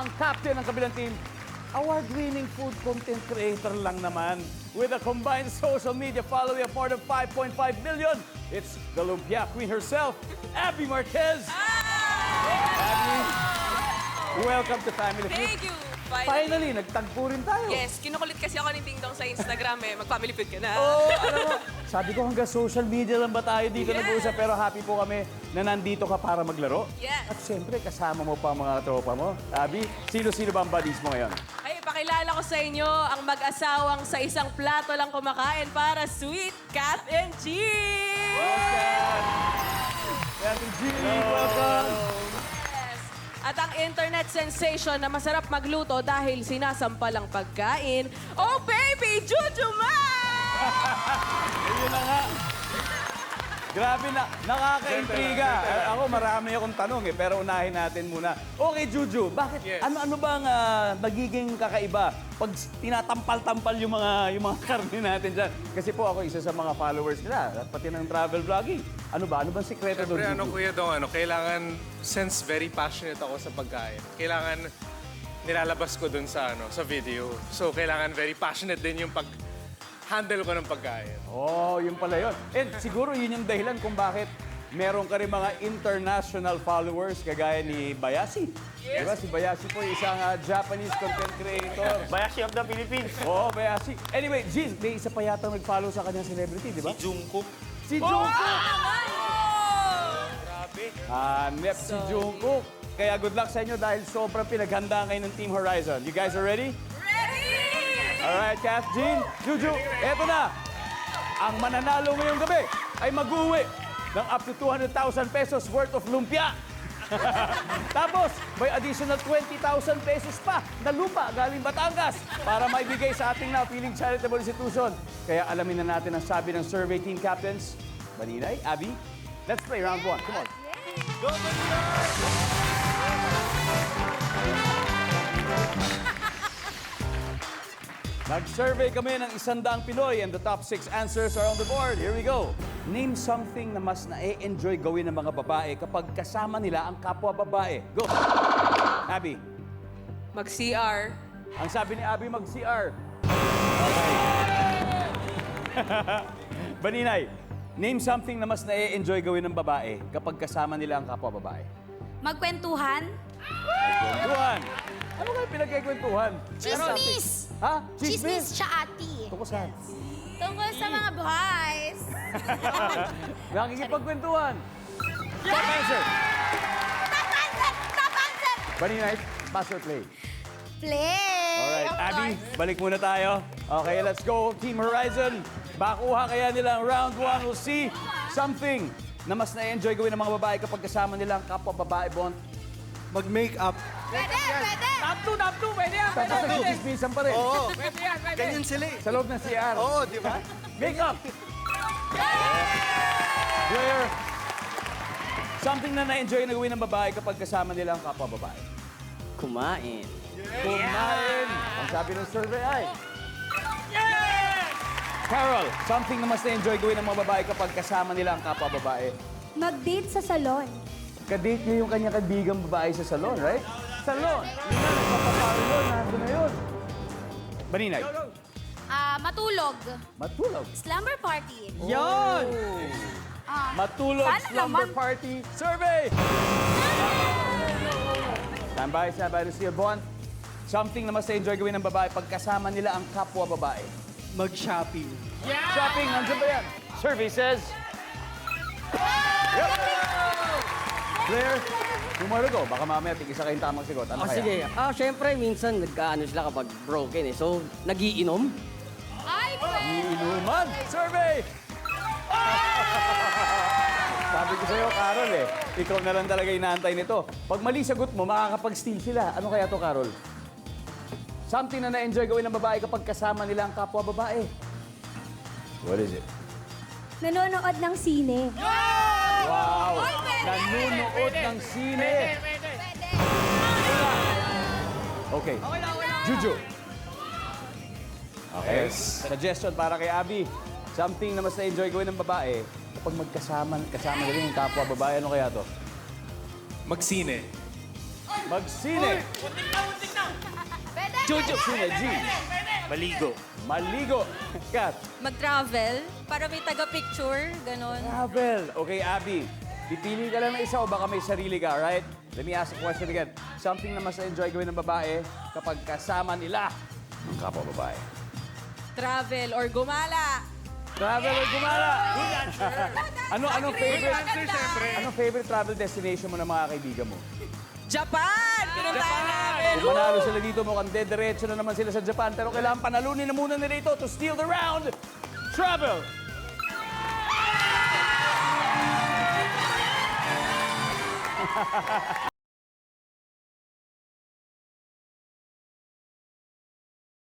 ang captain ng kabilang team, award-winning food content creator lang naman. With a combined social media following of more than 5.5 million, it's the Lumpia Queen herself, Abby Marquez. Abby, welcome to Family Feud. Thank you. Finally, nagtagpo rin tayo. Yes, kinukulit kasi ako ni Ding Dong sa Instagram eh. Mag-family feud ka na. Oo, alam mo, sabi ko hanggang social media lang ba tayo dito Yes. nag-uusap, pero happy po kami na nandito ka para maglaro. Yes. At siyempre, kasama mo pa ang mga tropa mo. Abby, sino-sino ba ang buddies mo ngayon? Ay, pakilala ko sa inyo ang mag-asawang sa isang plato lang kumakain para sweet Kath and Jean! Welcome! Ate G, welcome! Yes. At ang internet sensation na masarap magluto dahil sinasampal ang pagkain, oh baby, Juju Ma! Ayun na nga. Grabe na, nakaka-intriga. Ako, marami akong tanong pero unahin natin muna. Okay, Juju, bakit, ano bang nagiging kakaiba pag tinatampal-tampal yung mga karne natin dyan? Kasi po ako isa sa mga followers nila, at pati ng travel vlogging. Ano bang sikreto doon, Siyempre, Juju? Kuya Dong, kailangan, since very passionate ako sa pagkain, kailangan nilalabas ko dun sa video. So, kailangan very passionate din yung pag-handle ko ng pagkain. Oh, yun pala yun. And siguro yun yung dahilan kung bakit meron ka rin mga international followers kagaya ni Bayashi. Yes. Diba? Si Bayashi po isang Japanese content creator. Bayashi of the Philippines. Oo, Bayashi. Anyway, Jeez, may isa pa yata nag-follow sa kanyang celebrity, di ba? Jungkook. Si Jungkook! Grabe. Hanep si Jungkook. Kaya good luck sa inyo dahil sobrang pinaghanda ngayon ng Team Horizon. You guys are ready? Ready! Alright, Kath, Jean, Juju, eto na. Ang mananalo ngayong gabi ay mag-uwi ng up to 200,000 pesos worth of lumpia. Tapos, may additional 20,000 pesos pa na lupa galing Batangas para maibigay sa ating napiling charitable institution. Kaya alamin na natin ang sabi ng survey team captains. Baninay, Abby, let's play round 1. Come on. Nag-survey kami ng 100 Pinoy and the top 6 answers are on the board. Here we go. Name something na mas na-enjoy gawin ng mga babae kapag kasama nila ang kapwa babae. Go! Abby. Mag-CR. Ang sabi ni Abby, mag-CR. Baninay, name something na mas na-enjoy gawin ng babae kapag kasama nila ang kapwa babae. Magkwentuhan? Kwentuhan. Ano kayo pinagkikwentuhan? Chismis! Ha? Chismis siya ati. Tungkol saan? Tungkol sa mga boys. Nakikipagkwentuhan. Top answer. Top answer! Top answer! Baninay, pass or play? Play! Alright, Of Abby, course. balik muna tayo. Okay, let's go. Team Horizon. Bakuha kaya nila ang round 1. We'll see something na mas na-enjoy gawin ng mga babae kapag kasama nila ang kapwa babae, Bond. Mag-make-up. Pwede, pwede! Top 2, pwede yan, pwede, Tapos pwede. nagchismisan pa rin. Oo, Pwede yan, pwede. ganyan sila eh. Sa loob ng CR. Oo, di ba? Makeup! Claire, something na na-enjoy na gawin ng babae kapag kasama nila ang kapwa babae. Kumain. Kumain! Ang sabi ng survey ay... Carol, something na mas na-enjoy gawin ng mga babae kapag kasama nila ang kapwa babae. Mag-date sa salon. Kadate niya yung kanya kaibigang babae sa salon, right? Salon! Yun na, nagpapapalo yun. Nandun na yun. Baninay, Matulog. matulog. Slumber party. Yon! Matulog Sana slumber naman. party survey! Standby to steal Bond. Something na mas na-enjoy gawin ng babae pag kasama nila ang kapwa babae. Mag-shopping. Shopping, nandiyan ba yan? Survey says... Yep. Claire, tomorrow go. Baka mamaya tig-isa kayong tamang sigot. Ano kaya? Sige. Siyempre, minsan nagkaano sila kapag broken eh. So, nagiinom. Ay, pwede! Inuman! Survey! Sabi ko sa'yo, Carol ikaw na lang talaga inaantay nito. Pag mali sagot mo, makakapag-steal sila. Ano kaya to, Carol? Something na na-enjoy gawin ng babae kapag kasama nila ang kapwa babae. What is it? Nanonood ng sine. Wow! Ay, pwede! Nanunood ng sine! Pwede. Pwede. Okay. Juju. Okay. Suggestion para kay Abby. Something na mas na-enjoy gawin ng babae kapag kasama nila yung kapwa babae. Ano kaya to? Mag-sine. Magsine. Pwede, Jojo. Sine, G. Maligo. Maligo. Kat. Mag-travel para may taga-picture, ganon. Travel. Okay, Abby. Pipili ka lang ng isa o baka may sarili ka, right? Let me ask a question again. Something na mas enjoy gawin ng babae kapag kasama nila ang kapwa babae. Travel or gumala. Travel or gumala? Anong favorite? Anong favorite travel destination mo ng mga kaibigan mo? Japan! Pinuntahan namin! Kung manalo sila dito, mukhang dediretso na naman sila sa Japan. Pero kailangan panalunin na muna nila ito to steal the round. Travel!